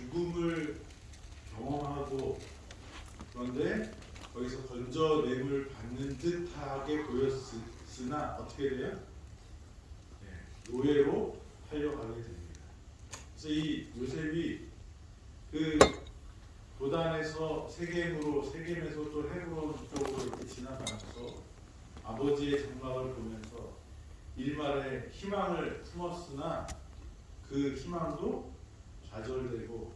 죽음을 경험하고 그런데 거기서 건져냄을 받는 듯하게 보였으나 어떻게 돼요? 노예로 팔려가게 됩니다. 그래서 이 요셉이 그 도단에서 세겜에서 또 헤브론 쪽으로 이렇게 지나가면서 아버지의 장막을 보면서 일말의 희망을 품었으나 그 희망도 좌절되고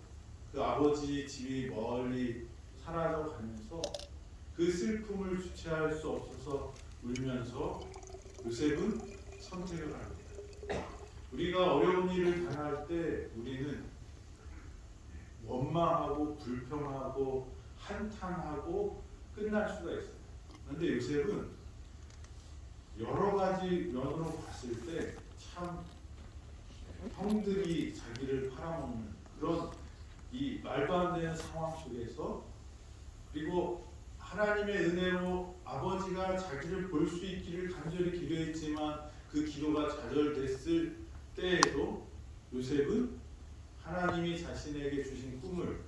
그 아버지 집이 멀리 사라져 가면서 그 슬픔을 주체할 수 없어서 울면서 요셉은 선택을 합니다. 우리가 어려운 일을 당할 때 우리는 원망하고 불평하고 한탄하고 끝날 수가 있어요. 그런데 요셉은 여러 가지 면으로 봤을 때 참 형들이 자기를 팔아먹는 그런 이 말도 안 되는 상황 속에서 그리고 하나님의 은혜로 아버지가 자기를 볼 수 있기를 간절히 기도했지만 그 기도가 좌절됐을 때에도 요셉은 하나님이 자신에게 주신 꿈을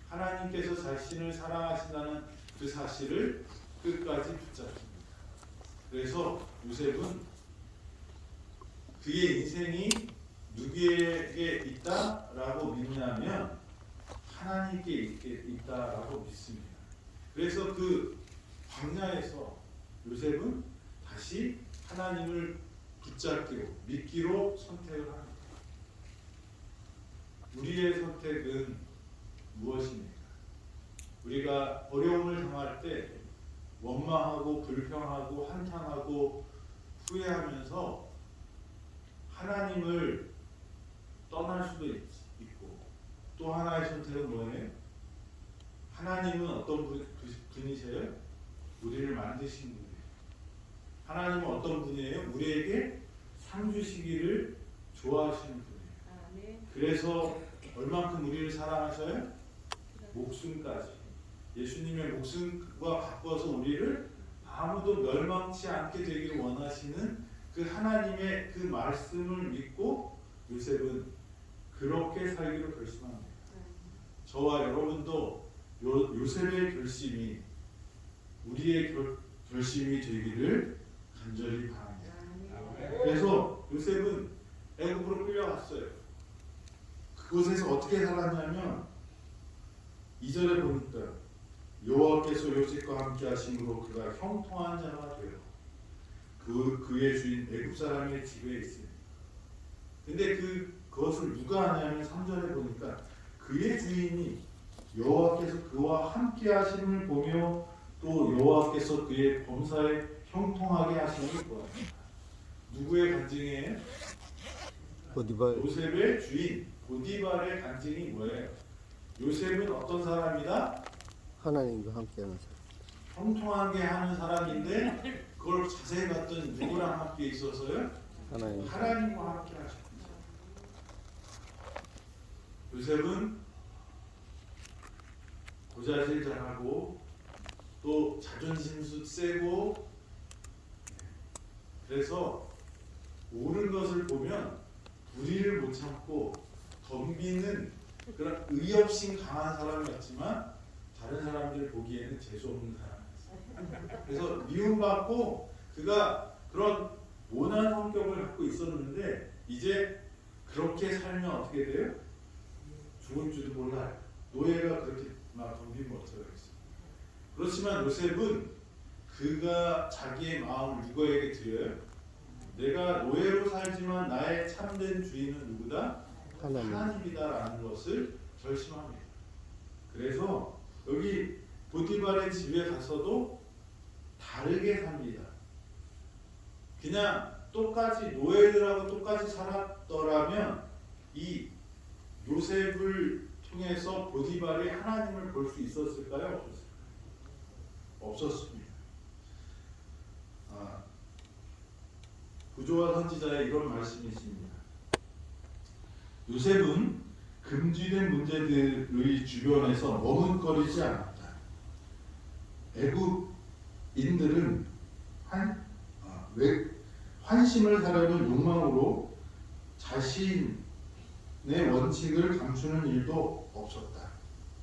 하나님께서 자신을 사랑하신다는 그 사실을 끝까지 붙잡습니다. 그래서 요셉은 그의 인생이 누구에게 있다라고 믿냐면 하나님께 있다라고 믿습니다. 그래서 그 광야에서 요셉은 다시 하나님을 붙잡기로 믿기로 선택을 합니다. 우리의 선택은 무엇입니까? 우리가 어려움을 당할 때 원망하고 불평하고 한탄하고 후회하면서 하나님을 떠날 수도 있고 또 하나의 선택은 뭐예요? 하나님은 어떤 분이세요? 우리를 만드신 분이에요. 하나님은 어떤 분이에요? 우리에게 상 주시기를 좋아하시는 분이에요. 그래서 얼만큼 우리를 사랑하셔요? 목숨까지. 예수님의 목숨과 바꿔서 우리를 아무도 멸망치 않게 되기를 원하시는 그 하나님의 그 말씀을 믿고 요셉은 그렇게 살기로 결심합니다. 저와 여러분도 요셉의 결심이 우리의 결심이 되기를 간절히 바랍니다. 그래서 요셉은 애굽으로 끌려갔어요. 그곳에서 어떻게 살았냐면 2절에 보니까 여호와께서 요셉과 함께 하심으로 그가 형통한 자가 되어 그의 주인 애굽 사람의 집에 있습니다. 근데 그것을 누가 하냐면 3절에 보니까 그의 주인이 여호와께서 그와 함께 하심을 보며 또 여호와께서 그의 범사에 형통하게 하심을 보았습니다. 누구의 간증이에요? 보디발. 요셉의 주인 보디발의 간증이 뭐예요? 요셉은 어떤 사람이다? 하나님과 함께하는 사람. 형통하게 하는 사람인데 그걸 자세히 봤더니 누구랑 함께 있어서요? 하나님과 함께 하셨습니다. 요셉은 고자질 잘하고 또 자존심도 세고 그래서 옳은 것을 보면 불의를 못 참고 덤비는 그런 의협심 강한 사람이었지만 다른 사람들 보기에는 재수없는 사람이었어요. 그래서 미움받고 그가 그런 온한 성격을 갖고 있었는데 이제 그렇게 살면 어떻게 돼요? 죽을 줄도 몰라요. 노예가 그렇게 막 덤비면 어떡하겠어요. 그렇지만 요셉은 그가 자기의 마음을 누구에게 드려요? 내가 노예로 살지만 나의 참된 주인은 누구다? 하나님이다라는 것을 결심합니다. 그래서 여기 보디발의 집에 가서도 다르게 삽니다. 그냥 똑같이 노예들하고 똑같이 살았더라면 이 요셉을 통해서 보디발이 하나님을 볼 수 있었을까요? 없었을까요? 없었습니다. 구조와 선지자의 이런 말씀이 있습니다. 요셉은 금지된 문제들의 주변에서 머뭇거리지 않았다. 애굽인들은 환심을 사려는 욕망으로 자신의 원칙을 감추는 일도 없었다.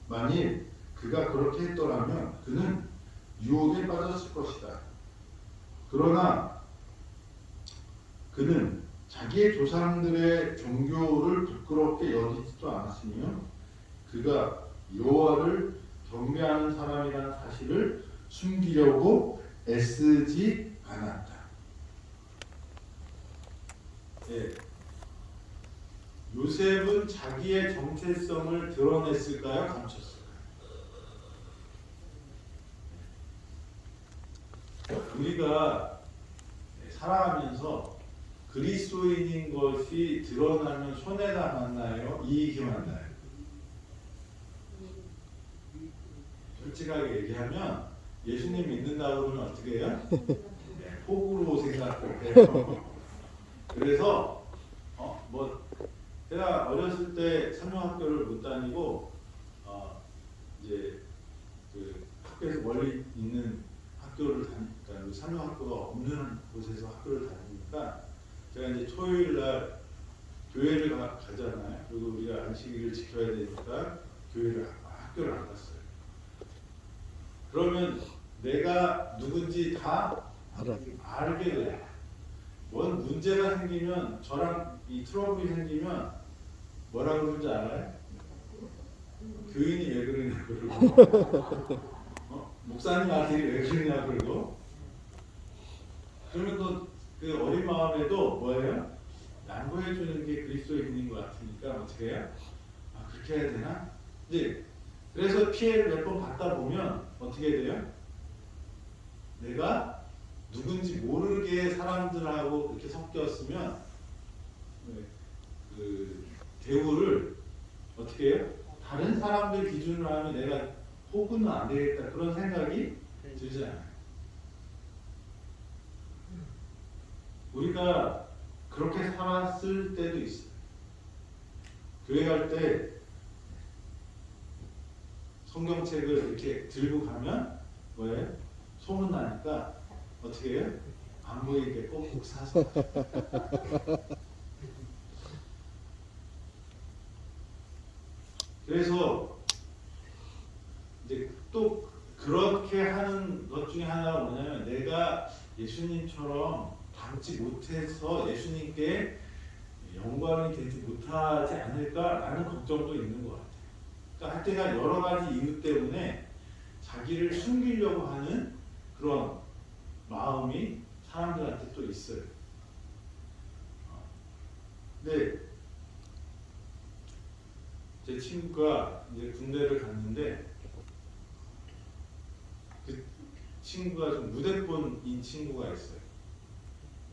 만일 그가 그렇게 했더라면 그는 유혹에 빠졌을 것이다. 그러나 그는 자기의 조상들의 종교를 부끄럽게 여기지도 않았으며 그가 여호와를 경배하는 사람이라는 사실을 숨기려고 애쓰지 않았다. 예. 요셉은 자기의 정체성을 드러냈을까요? 감췄을까요? 우리가 살아가면서 그리스도인인 것이 드러나면 손해가 맞나요? 이익이 맞나요? 솔직하게 얘기하면 예수님 믿는다고 그러면 어떻게 해요? 네, 폭우로 생각해요. 그래서 제가 어렸을 때 상명학교를 못 다니고 이제 그 학교에서 멀리 있는 학교를 다니니까 상명학교가 없는 곳에서 학교를 다니니까 제가 이제 토요일 날 교회를 가잖아요. 그리고 우리가 안식일을 지켜야 되니까 학교를 안 갔어요. 그러면 내가 누군지 다 알게 돼요. 뭔 문제가 생기면 저랑 이 트러블이 생기면 뭐라 그러는지 알아요? 교인이 왜 그러냐 그러고 목사님 아들이 왜 그러냐 그러고 그러면 또 그 어린 마음에도 뭐예요? 양보해 주는 게 그리스도인인 것 같으니까 어떻게 해요? 그렇게 해야 되나? 이제 그래서 피해를 몇 번 받다 보면 어떻게 돼요? 내가 누군지 모르게 사람들하고 이렇게 섞였으면 그 대우를 어떻게 해요? 다른 사람들 기준으로 하면 내가 혹은 안 되겠다 그런 생각이 들지 않아요. 우리가 그렇게 살았을 때도 있어요. 교회 갈 때 성경책을 이렇게 들고 가면 뭐예요? 소문 나니까 어떻게 해요? 안 보이게 꼭꼭 사서 그래서 이제 또 그렇게 하는 것 중에 하나가 뭐냐면 내가 예수님처럼 닮지 못해서 예수님께 영광이 되지 못하지 않을까라는 걱정도 있는 것 같아요. 그러니까 할 때가 여러 가지 이유 때문에 자기를 숨기려고 하는 그런 마음이 사람들한테 또 있어요. 근데 제 친구가 이제 군대를 갔는데 그 친구가 좀 무대폰인 친구가 있어요.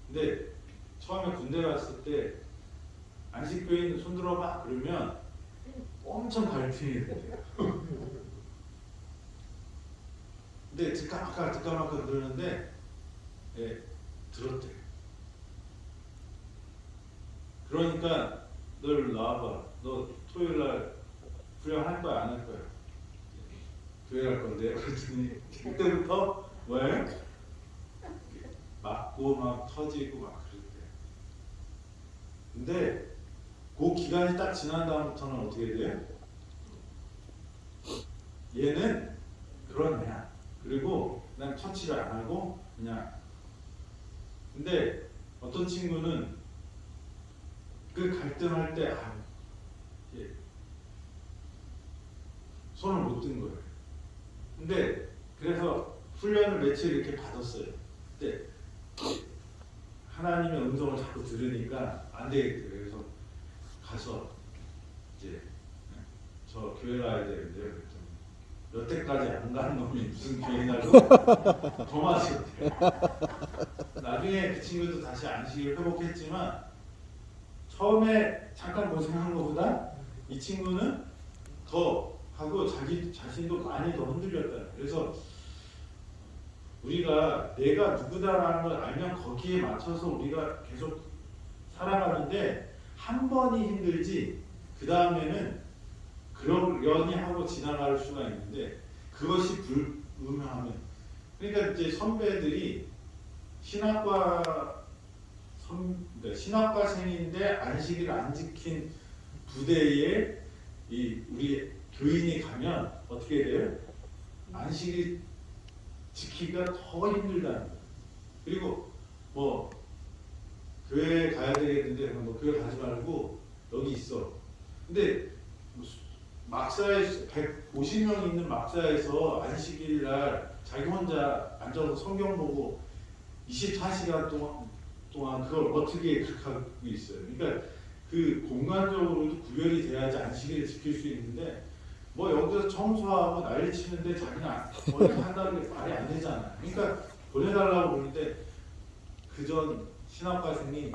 근데 처음에 군대 갔을 때 안식교인 손들어봐 그러면 엄청 갈등이 된대요. 근데 듣까마까 그러는데 들었대요. 그러니까 널 나와봐. 너 토요일날 훈련할 거야 안 할 거야? 교회 갈 건데. 그랬더니 그때부터 뭐예요? 맞고 막 터지고 막 그랬대요. 근데 그 기간이 딱 지난 다음부터는 어떻게 돼요? 얘는 그런 애야. 그리고 난 터치를 안 하고 그냥. 근데 어떤 친구는 그 갈등할 때 손을 못 든 거예요. 근데 그래서 훈련을 며칠 이렇게 받았어요. 근데 하나님의 음성을 자꾸 들으니까 안 되겠대요. 그래서 가서 이제 저 교회 가야 되는데요. 여태까지 안 간 놈이 무슨 교회 가고 더 마셨대요. 나중에 그 친구도 다시 안식을 회복했지만 처음에 잠깐 고생한 것보다 이 친구는 더 하고 자기 자신도 많이 더 흔들렸다. 그래서 우리가 내가 누구다라는 걸 알면 거기에 맞춰서 우리가 계속 살아가는데 한 번이 힘들지 그 다음에는 그러려니 하고 지나갈 수가 있는데 그것이 불분명하면 그러니까 이제 선배들이 신학과생인데 안식일을 안 지킨 부대에 이 우리 교인이 가면 어떻게 돼요? 안식일 지키기가 더 힘들다는 거예요. 그리고 뭐 교회 가야 되겠는데 뭐 교회 가지 말고 여기 있어. 근데 막사에 150명 있는 막사에서 안식일 날 자기 혼자 앉아서 성경 보고 24시간 동안 그걸 어떻게 그렇게 하고 있어요. 그러니까 그 공간적으로도 구별이 돼야지 안식일을 지킬 수 있는데 뭐 여기서 청소하고 난리 치는데 자기는 어디 한다는 게 말이 안 되잖아요. 그러니까 보내달라고 그러는데 그전 신학과생이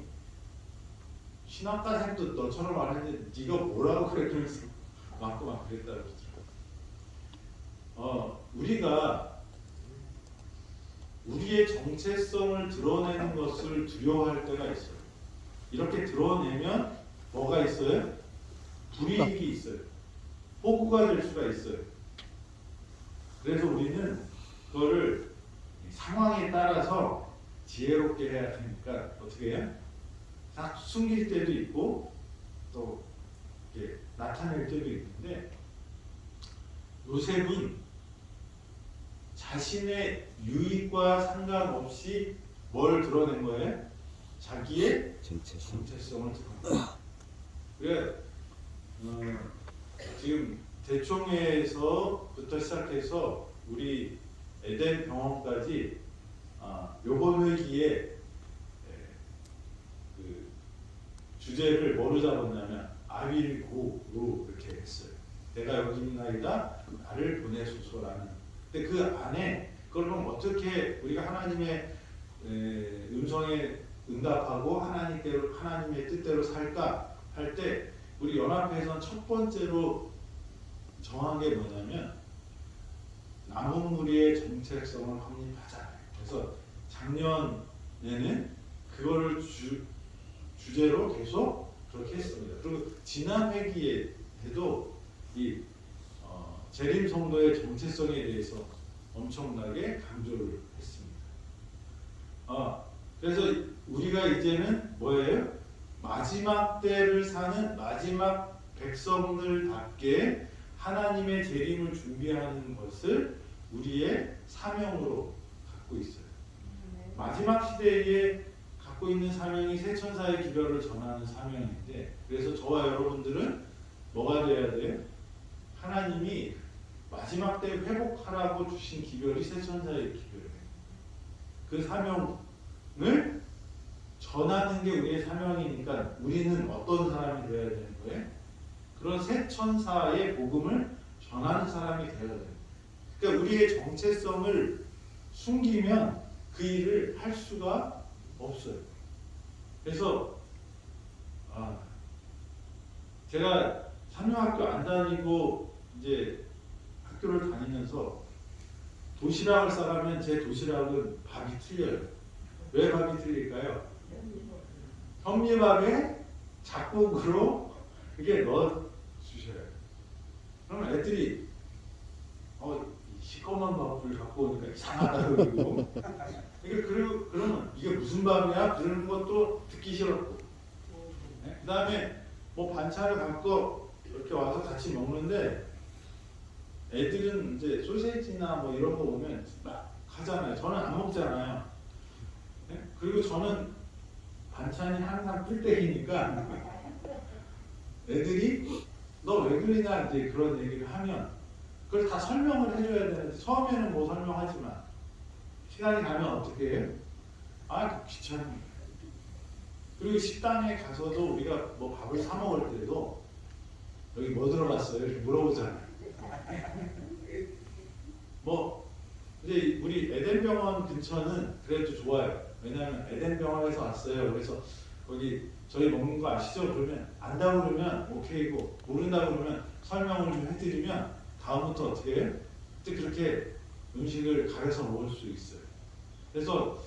신학과생도 너처럼 말했는데 네가 뭐라고 그래 그러면서 맞고 막 그랬다고 그러더라고요. 우리가 우리의 정체성을 드러내는 것을 두려워할 때가 있어요. 이렇게 드러내면 뭐가 있어요? 불이익이 있어요. 호구가 될 수가 있어요. 그래서 우리는 그거를 상황에 따라서 지혜롭게 해야 되니까 어떻게 해요? 딱 숨길 때도 있고 또 이렇게 나타낼 때도 있는데 요셉은 자신의 유익과 상관없이 뭘 드러낸 거예요? 자기의 정체성을 드러낸 거예요. 그래 지금 대총회에서부터 시작해서 우리 에덴 병원까지 요번 회기에 그 주제를 뭐로 잡았냐면 아윌고로 이렇게 했어요. 내가 여기 있나이다 나를 보내소서라는. 근데 그 안에 그걸 그럼 어떻게 우리가 하나님의 음성에 응답하고 하나님의 뜻대로 살까 할 때 우리 연합회에서는 첫 번째로 정한 게 뭐냐면 남은 무리의 정체성을 확립하자. 그래서 작년에는 그거를 주제로 계속 그렇게 했습니다. 그리고 지난 회기에도 이 재림 성도의 정체성에 대해서 엄청나게 강조를 했습니다. 그래서 우리가 이제는 뭐예요? 마지막 때를 사는 마지막 백성들답게 하나님의 재림을 준비하는 것을 우리의 사명으로 갖고 있어요. 마지막 시대에 갖고 있는 사명이 새 천사의 기별을 전하는 사명인데, 그래서 저와 여러분들은 뭐가 돼야 돼요? 하나님이 마지막 때 회복하라고 주신 기별이 새 천사의 기별이에요. 그 사명을 전하는 게 우리의 사명이니까 우리는 어떤 사람이 되어야 되는 거예요? 그런 새 천사의 복음을 전하는 사람이 되어야 돼요. 그러니까 우리의 정체성을 숨기면 그 일을 할 수가 없어요. 그래서 제가 삼형학교 안 다니고 이제 학교를 다니면서 도시락을 싸가면 제 도시락은 밥이 틀려요. 왜 밥이 틀릴까요? 현미밥에 작곡으로 그게 넣어 주셔요. 그러면 애들이 시꺼먼 밥을 갖고 오니까 이상하다 그러고 그러면 이게 무슨 밥이야? 그러는 것도 듣기 싫었고, 네? 그 다음에 뭐 반찬을 갖고 이렇게 와서 같이 먹는데 애들은 이제 소세지나 뭐 이런 거 보면 막 하잖아요. 저는 안 먹잖아요. 네? 그리고 저는 반찬이 항상 풀떼기니까 애들이 너 왜 그러냐 이제 그런 얘기를 하면 그걸 다 설명을 해줘야 되는데 처음에는 뭐 설명하지만 시간이 가면 어떻게 해요? 귀찮은 거예요. 그리고 식당에 가서도 우리가 뭐 밥을 사 먹을 때도 여기 뭐 들어갔어요? 이렇게 물어보잖아요. 뭐 이제 우리 에덴병원 근처는 그래도 좋아요. 왜냐하면 에덴병원에서 왔어요. 그래서 거기 저희 먹는 거 아시죠? 그러면 안다고 그러면 오케이고, 모른다고 그러면 설명을 좀 해드리면 다음부터 어떻게 해요? 그렇게 음식을 가려서 먹을 수 있어요. 그래서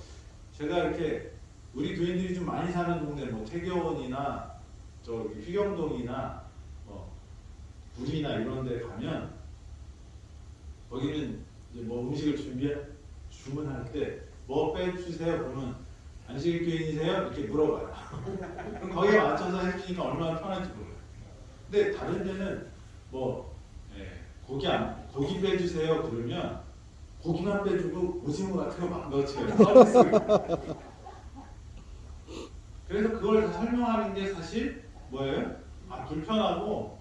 제가 이렇게 우리 교인들이 좀 많이 사는 동네, 뭐 태교원이나 저기 휘경동이나 뭐 구리나 이런 데 가면 거기는 이제 뭐 음식을 주문할 때 뭐 빼주세요 그러면 안식일 교인이세요? 이렇게 물어봐요. 그럼 거기에 맞춰서 해주니까 얼마나 편한지 몰라요. 근데 다른 데는 뭐 고기 빼주세요 그러면 고기만 빼주고 오징어 같은 거 막 넣어줘요. 서비스. 그래서 그걸 다 설명하는 게 사실 뭐예요? 불편하고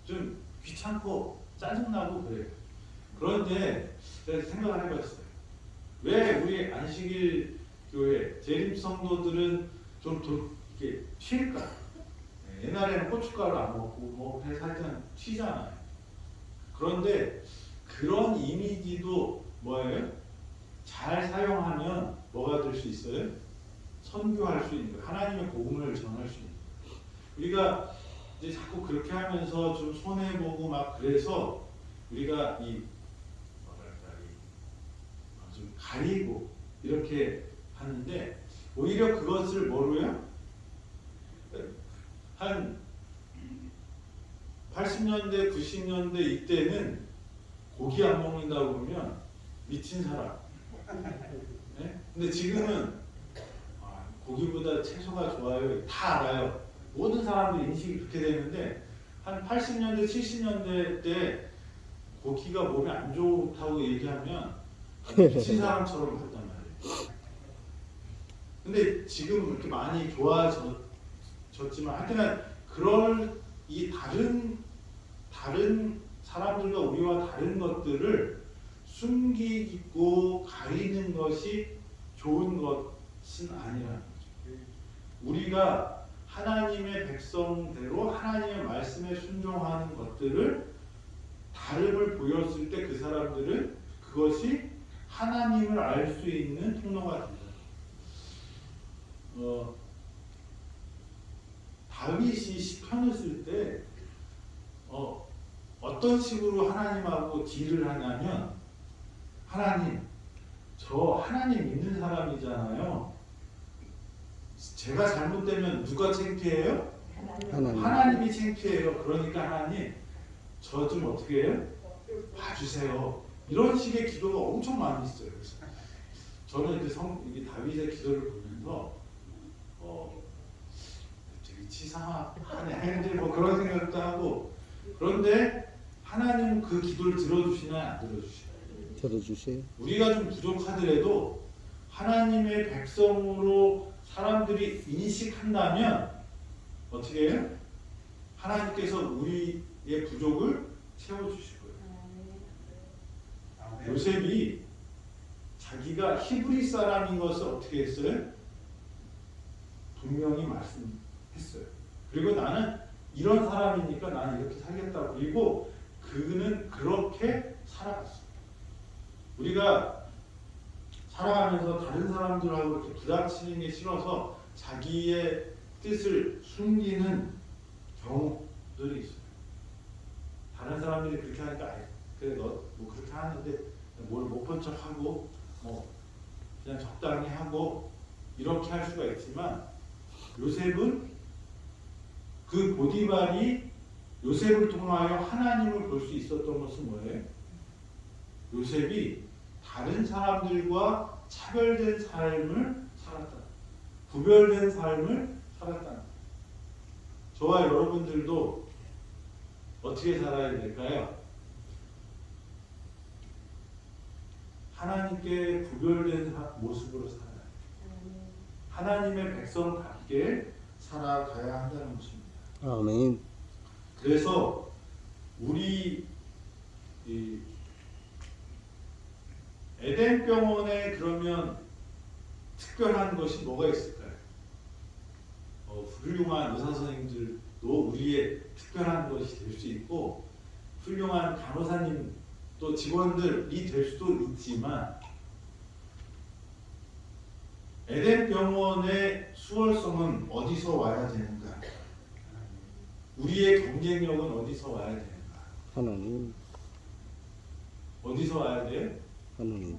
좀 귀찮고 짜증나고 그래요. 그런데 제가 생각을 해봤어요. 왜 우리 안식일 교회 재림 성도들은 좀 이렇게 튈까? 옛날에는 고춧가루 안 먹고 뭐 해서 하여튼 튀잖아요. 그런데 그런 이미지도 뭐예요? 잘 사용하면 뭐가 될 수 있어요? 선교할 수 있는 거예요. 하나님의 복음을 전할 수 있는 거예요. 우리가 이제 자꾸 그렇게 하면서 좀 손해보고 막 그래서 우리가 좀 가리고 이렇게 하는데 오히려 그것을 뭐로요? 한 80년대, 90년대 이때는 고기 안 먹는다고 그러면 미친 사람. 네? 근데 지금은 고기보다 채소가 좋아요. 다 알아요. 모든 사람들 인식이 그렇게 되는데 한 80년대, 70년대 때 고기가 몸에 안 좋다고 얘기하면 미친 사람처럼 봤단 말이에요. 근데 지금 이렇게 많이 좋아졌지만 하여튼 그런 이 다른 사람들과 우리와 다른 것들을 숨기고 가리는 것이 좋은 것은 아니라는 거죠. 우리가 하나님의 백성대로 하나님의 말씀에 순종하는 것들을 다름을 보였을 때 그 사람들은 그것이 하나님을 알 수 있는 통로가 된다. 다윗이 시편을 쓸 때 어떤 식으로 하나님하고 딜을 하냐면 하나님, 저 하나님 믿는 사람이잖아요. 제가 잘못되면 누가 창피해요? 하나님이 창피해요. 그러니까 하나님, 저 좀 어떻게 해요? 봐주세요. 이런 식의 기도가 엄청 많이 있어요. 그래서 저는 이게 다윗의 기도를 보면서 되게 치사하네 뭐 그런 생각도 하고 그런데 하나님 그 기도를 들어주시나요? 안 들어주시나요? 들어주세요. 우리가 좀 부족하더라도 하나님의 백성으로 사람들이 인식한다면 어떻게 해요? 하나님께서 우리의 부족을 채워주실 거예요. 요셉이 자기가 히브리 사람인 것을 어떻게 했어요? 분명히 말씀했어요. 그리고 나는 이런 사람이니까 나는 이렇게 살겠다고. 그리고 그는 그렇게 살아갔어요. 우리가 살아가면서 다른 사람들하고 이렇게 부닥치는 게 싫어서 자기의 뜻을 숨기는 경우들이 있어요. 다른 사람들이 그렇게 하니까 그래 너 뭐 그렇게 하는데 뭘 못 본 척하고 뭐 그냥 적당히 하고 이렇게 할 수가 있지만 요셉은 그 보디발이 요셉을 통하여 하나님을 볼 수 있었던 것은 뭐예요? 요셉이 다른 사람들과 차별된 삶을 살았다. 구별된 삶을 살았다. 저와 여러분들도 어떻게 살아야 될까요? 하나님께 구별된 모습으로 살아야 돼요. 하나님의 백성답게 살아가야 한다는 것입니다. 아멘. 그래서 우리 에덴 병원에 그러면 특별한 것이 뭐가 있을까요? 훌륭한 의사 선생님들도 우리의 특별한 것이 될 수 있고 훌륭한 간호사님 또 직원들이 될 수도 있지만 에덴 병원의 수월성은 어디서 와야 되는가? 우리의 경쟁력은 어디서 와야 되는가? 하나님. 어디서 와야 돼요? 하나님.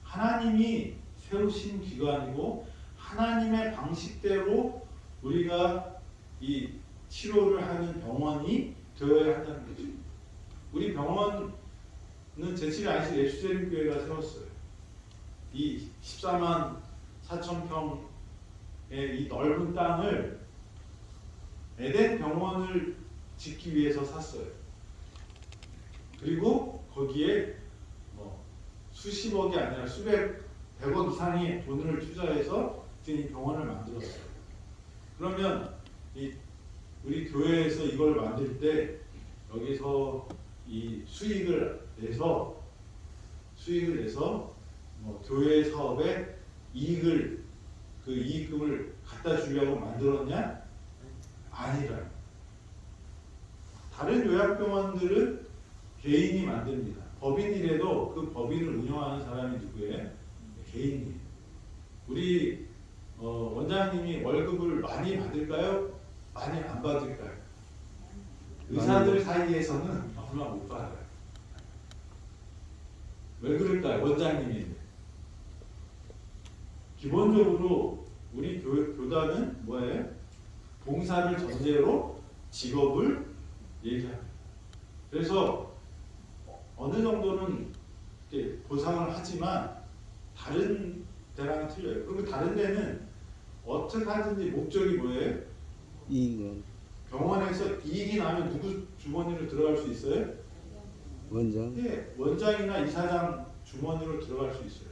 하나님이 세우신 기관이고 하나님의 방식대로 우리가 이 치료를 하는 병원이 되어야 한다는 거죠. 우리 병원은 제칠 안식 예수재림교회가 세웠어요. 이 14만 4천 평의 이 넓은 땅을 에덴 병원을 짓기 위해서 샀어요. 그리고 거기에 뭐 수십억이 아니라 수백, 백억 이상의 돈을 투자해서 이 병원을 만들었어요. 그러면 우리 교회에서 이걸 만들 때 여기서 이 수익을 내서 뭐 교회 사업에 그 이익금을 갖다 주려고 만들었냐? 아니라. 다른 요양병원들은 개인이 만듭니다. 법인이라도 그 법인을 운영하는 사람이 누구예요? 개인이에요. 우리 원장님이 월급을 많이 받을까요? 많이 안 받을까요? 의사들 사이에서는 얼마 못 받아요. 왜 그럴까요? 원장님인데. 기본적으로 우리 교단은 뭐예요? 봉사를 전제로 직업을 얘기합니다. 그래서 어느 정도는 이렇게 보상을 하지만 다른 데랑은 틀려요. 그리고 다른 데는 어떻게 하든지 목적이 뭐예요? 이익은 병원에서 이익이 나면 누구 주머니로 들어갈 수 있어요? 원장. 네, 원장이나 이사장 주머니로 들어갈 수 있어요.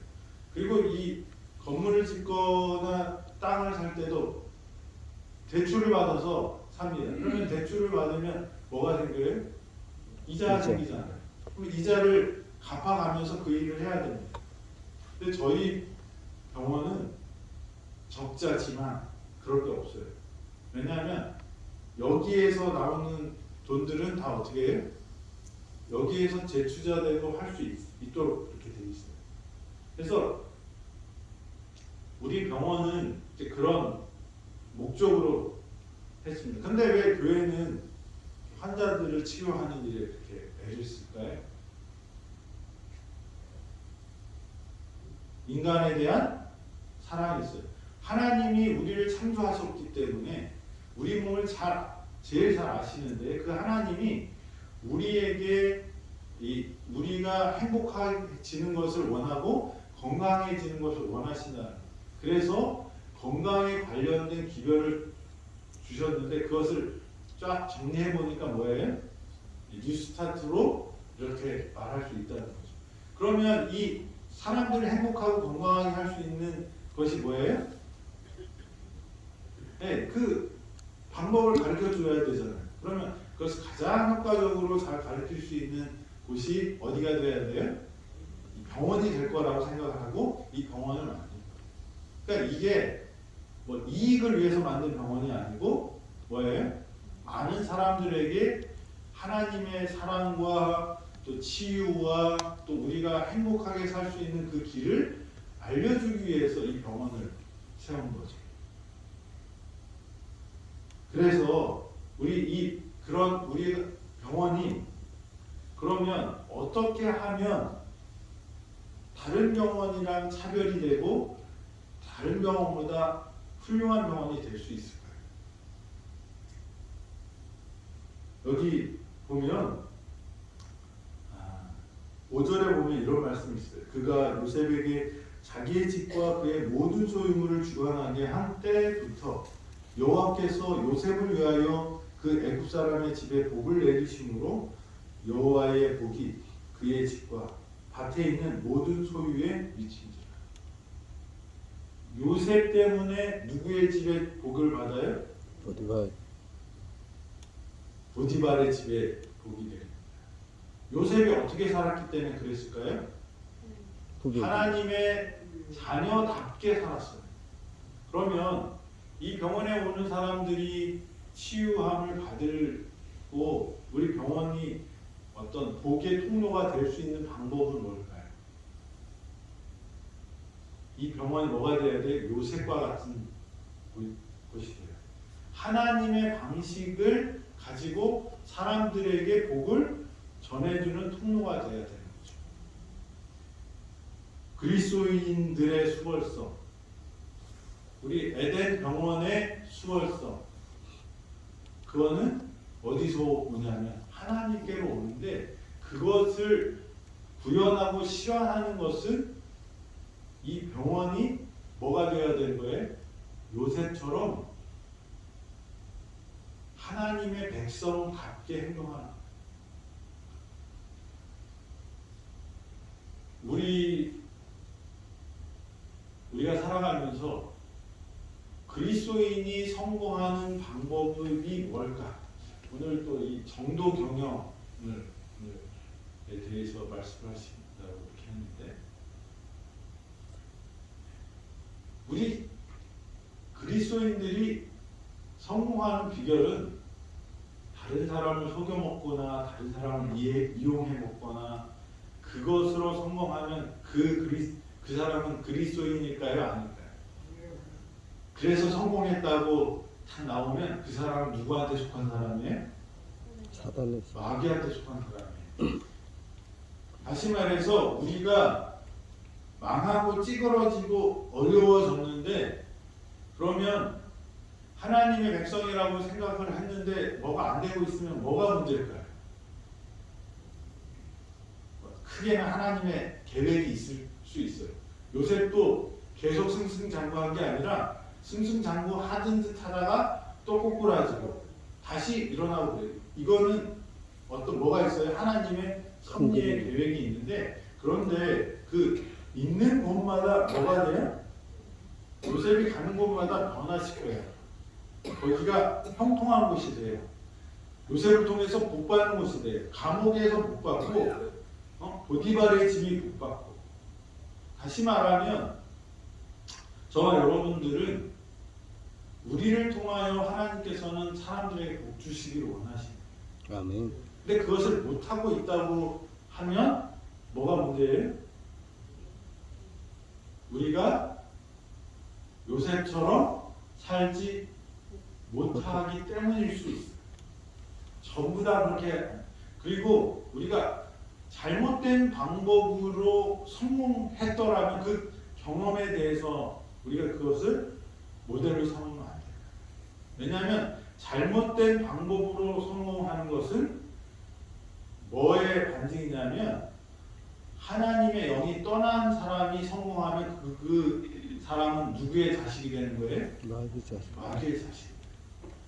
그리고 이 건물을 짓거나 땅을 살 때도 대출을 받아서 삽니다. 그러면 대출을 받으면 뭐가 생겨요? 이자가 생기잖아요. 그럼 이자를 갚아가면서 그 일을 해야 됩니다. 근데 저희 병원은 적자지만 그럴 게 없어요. 왜냐하면 여기에서 나오는 돈들은 다 어떻게 해요? 여기에서 재투자되고 할 수 있도록 이렇게 되어 있어요. 그래서 우리 병원은 이제 그런 목적으로 했습니다. 근데 왜 교회는 환자들을 치료하는 일에 이렇게 애를 쓸까요? 인간에 대한 사랑이 있어요. 하나님이 우리를 창조하셨기 때문에 우리 몸을 제일 잘 아시는데 그 하나님이 우리에게 우리가 행복해지는 것을 원하고 건강해지는 것을 원하신다. 그래서 건강에 관련된 기별을 주셨는데 그것을 쫙 정리해 보니까 뭐예요? 뉴스타트로 이렇게 말할 수 있다는 거죠. 그러면 이 사람들을 행복하고 건강하게 할 수 있는 것이 뭐예요? 네, 그 방법을 가르쳐 줘야 되잖아요. 그러면 그것을 가장 효과적으로 잘 가르칠 수 있는 곳이 어디가 돼야 돼요? 병원이 될 거라고 생각을 하고 이 병원을 만든 거예요. 그러니까 이게 뭐 이익을 위해서 만든 병원이 아니고 뭐예요? 많은 사람들에게 하나님의 사랑과 또 치유와 또 우리가 행복하게 살 수 있는 그 길을 알려주기 위해서 이 병원을 세운 거죠. 그래서 우리 병원이 그러면 어떻게 하면 다른 병원이랑 차별이 되고 다른 병원보다 훌륭한 병원이 될 수 있을까요? 여기 보면 5절에 보면 이런 말씀이 있어요. 그가 요셉에게 자기의 집과 그의 모든 소유물을 주관하게 한 때부터 여호와께서 요셉을 위하여 그 애굽 사람의 집에 복을 내리심으로 여호와의 복이 그의 집과 밭에 있는 모든 소유에 미친지라. 요셉 때문에 누구의 집에 복을 받아요? 보디발의 집에 복이 됩니다. 요셉이 어떻게 살았기 때문에 그랬을까요? 하나님의 자녀답게 살았어요. 그러면 이 병원에 오는 사람들이 치유함을 받고 우리 병원이 어떤 복의 통로가 될 수 있는 방법은 뭘까요? 이 병원이 뭐가 돼야 돼? 요셉과 같은 곳이 돼요. 하나님의 방식을 가지고 사람들에게 복을 전해주는 통로가 돼야 되는 거죠. 그리스도인들의 수월성, 우리 에덴 병원의 수월성, 그거는 어디서 오냐면 하나님께로 오는데 그것을 구현하고 실현하는 것은 이 병원이 뭐가 되어야 되는 거예요? 요셉처럼 하나님의 백성답게 행동하는 거예요. 우리가 살아가면서 그리스도인이 성공하는 방법이 뭘까? 오늘 또 이 정도 경영에 대해서 말씀하신다고 이렇게 했는데, 우리 그리스도인들이 성공하는 비결은 다른 사람을 속여 먹거나 다른 사람을 이용해 먹거나 그것으로 성공하면 그 사람은 그리스도인일까요? 아닐까요? 그래서 성공했다고 딱 나오면 그 사람은 누구한테 속한 사람이에요? 사단의 마귀한테 속한 사람이에요. 다시 말해서 우리가 망하고 찌그러지고 어려워졌는데, 그러면 하나님의 백성이라고 생각을 했는데 뭐가 안 되고 있으면 뭐가 문제일까요? 크게는 하나님의 계획이 있을 수 있어요. 요셉도 계속 승승장구한 게 아니라 승승장구하던 듯 하다가 또 꼬꾸라지고 다시 일어나고 그래요. 이거는 뭐가 있어요? 하나님의 섭리의 계획이 있는데, 그런데 그 있는 곳마다 뭐가 돼요? 요셉이 가는 곳마다 변화시켜요. 거기가 형통한 곳이 돼요. 요셉을 통해서 복 받는 곳이 돼요. 감옥에서 복 받고, 보디발의 집이 복 받고. 다시 말하면 저와 여러분들은 우리를 통하여 하나님께서는 사람들에게 복 주시기를 원하십니다. 아멘. 근데 그것을 못하고 있다고 하면 뭐가 문제예요? 우리가 요셉처럼 살지 못하기 때문일 수 있어요. 전부 다 그렇게. 그리고 우리가 잘못된 방법으로 성공했더라면 그 경험에 대해서 우리가 그것을 모델로 삼으면 안 돼요. 왜냐하면 잘못된 방법으로 성공하는 것은 뭐의 반증이냐면, 하나님의 영이 떠난 사람이 성공하면 그 사람은 누구의 자식이 되는 거예요? 마귀 자식. 마귀의 자식.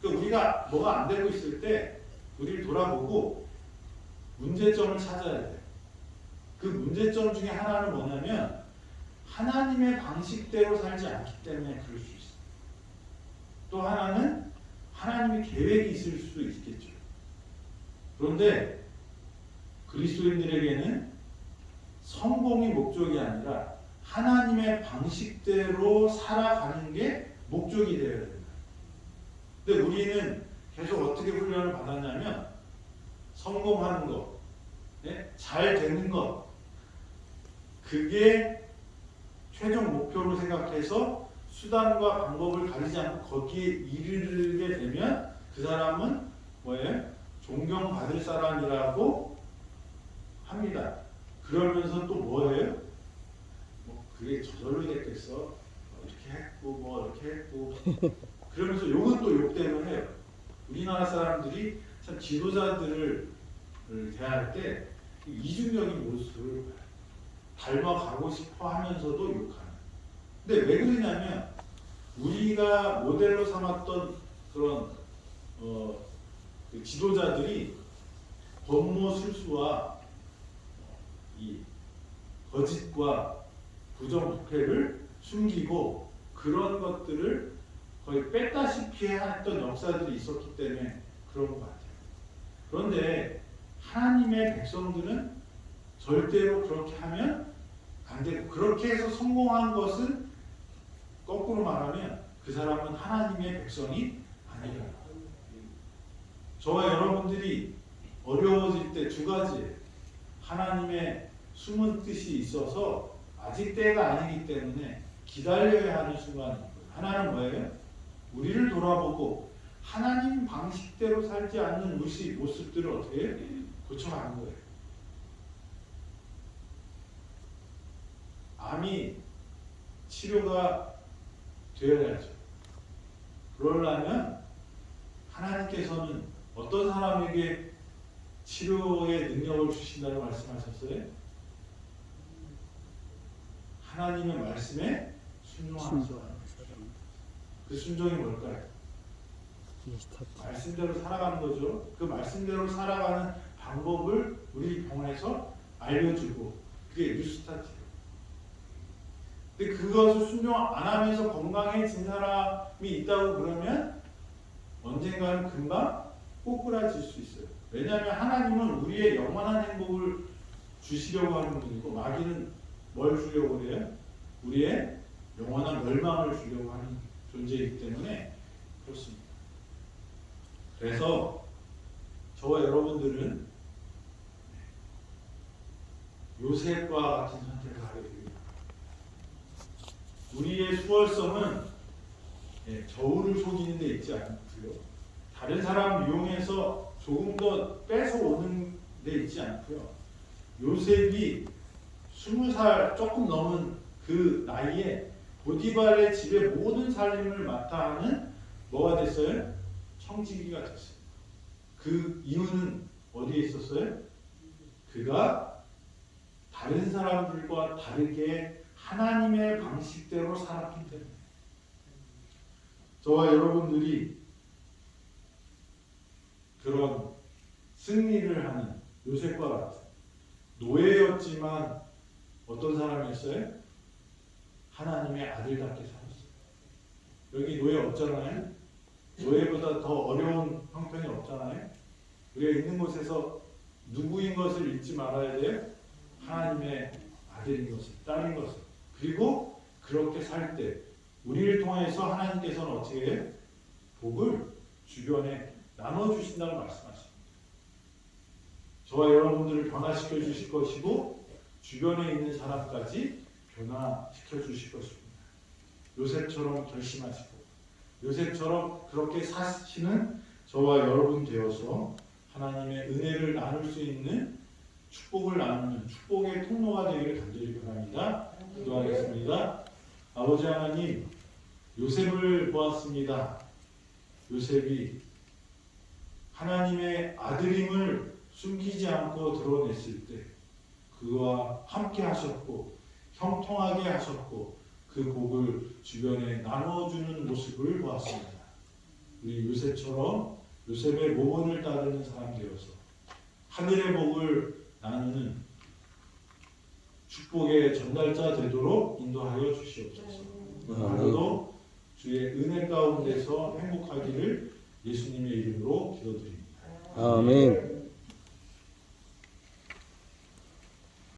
그러니까 우리가 뭐가 안 되고 있을 때 우리를 돌아보고 문제점을 찾아야 돼요. 그 문제점 중에 하나는 뭐냐면 하나님의 방식대로 살지 않기 때문에 그럴 수 있어요. 또 하나는 하나님의 계획이 있을 수도 있겠죠. 그런데 그리스도인들에게는 성공이 목적이 아니라 하나님의 방식대로 살아가는 게 목적이 되어야 된다. 근데 우리는 계속 어떻게 훈련을 받았냐면 성공하는 것, 잘 되는 것, 그게 최종 목표로 생각해서 수단과 방법을 가리지 않고 거기에 이르게 되면 그 사람은 뭐예요? 존경받을 사람이라고 합니다. 그러면서 또 뭐예요? 그게 저절로 됐겠어. 이렇게 했고 뭐 이렇게 했고 그러면서 욕은 또 욕대로 해요. 우리나라 사람들이 참 지도자들을 대할 때 이중적인 모습을 닮아가고 싶어 하면서도 욕하는. 근데 왜 그러냐면 우리가 모델로 삼았던 그런 그 지도자들이 권모술수와 이 거짓과 부정부패를 숨기고 그런 것들을 거의 뺐다시피 했던 역사들이 있었기 때문에 그런 것 같아요. 그런데 하나님의 백성들은 절대로 그렇게 하면 안 되고, 그렇게 해서 성공한 것은 거꾸로 말하면 그 사람은 하나님의 백성이 아니라. 저와 여러분들이 어려워질 때 두 가지, 하나님의 숨은 뜻이 있어서 아직 때가 아니기 때문에 기다려야 하는 순간인 거예요. 하나는 뭐예요? 우리를 돌아보고 하나님 방식대로 살지 않는 우리 모습들을 어떻게 고쳐가는 거예요. 암이 치료가 되어야죠. 그러려면 하나님께서는 어떤 사람에게 치료의 능력을 주신다고 말씀하셨어요? 하나님의 말씀에 순종하는 사람. 그 순종이 뭘까요? 스타트. 말씀대로 살아가는 거죠. 그 말씀대로 살아가는 방법을 우리 병원에서 알려주고 그게 뉴스타트예요. 근데 그것을 순종 안 하면서 건강해진 사람이 있다고 그러면 언젠가는 금방 꼬꾸라질 수 있어요. 왜냐하면 하나님은 우리의 영원한 행복을 주시려고 하는 분이고 마귀는 뭘 주려고 그래요? 우리의 영원한 멸망을 주려고 하는 존재이기 때문에 그렇습니다. 그래서 저와 여러분들은 요셉과 같은 선택을 하게 됩니다. 우리의 수월성은 저울을 속이는 데 있지 않고요. 다른 사람 이용해서 조금 더 뺏어오는 데 있지 않고요. 요셉이 20살 조금 넘은 그 나이에 보디발의 집의 모든 살림을 맡아 하는 뭐가 됐어요? 청지기가 됐어요. 그 이유는 어디에 있었어요? 그가 다른 사람들과 다르게 하나님의 방식대로 살았기 때문에. 저와 여러분들이 그런 승리를 하는 요셉과 같은 노예였지만 어떤 사람이었어요? 하나님의 아들답게 살았어요. 여기 노예 없잖아요. 노예보다 더 어려운 형편이 없잖아요. 우리가 있는 곳에서 누구인 것을 잊지 말아야 돼요. 하나님의 아들인 것을, 딸인 것을. 그리고 그렇게 살 때 우리를 통해서 하나님께서는 어떻게 해요? 복을 주변에 나눠주신다고 말씀하십니다. 저와 여러분들을 변화시켜 주실 것이고 주변에 있는 사람까지 변화시켜 주실 것입니다. 요셉처럼 결심하시고 요셉처럼 그렇게 사시는 저와 여러분 되어서 하나님의 은혜를 나눌 수 있는 축복을 나누는 축복의 통로가 되기를 간절히 바랍니다. 기도하겠습니다. 아버지 하나님, 요셉을 보았습니다. 요셉이 하나님의 아들임을 숨기지 않고 드러냈을 때 그와 함께 하셨고 형통하게 하셨고 그 복을 주변에 나눠주는 모습을 보았습니다. 우리 요셉처럼 요셉의 모본을 따르는 사람 되어서 하늘의 복을 나누는 축복의 전달자 되도록 인도하여 주시옵소서. 하루도 주의 은혜 가운데서 행복하기를 예수님의 이름으로 기도드립니다. 아멘.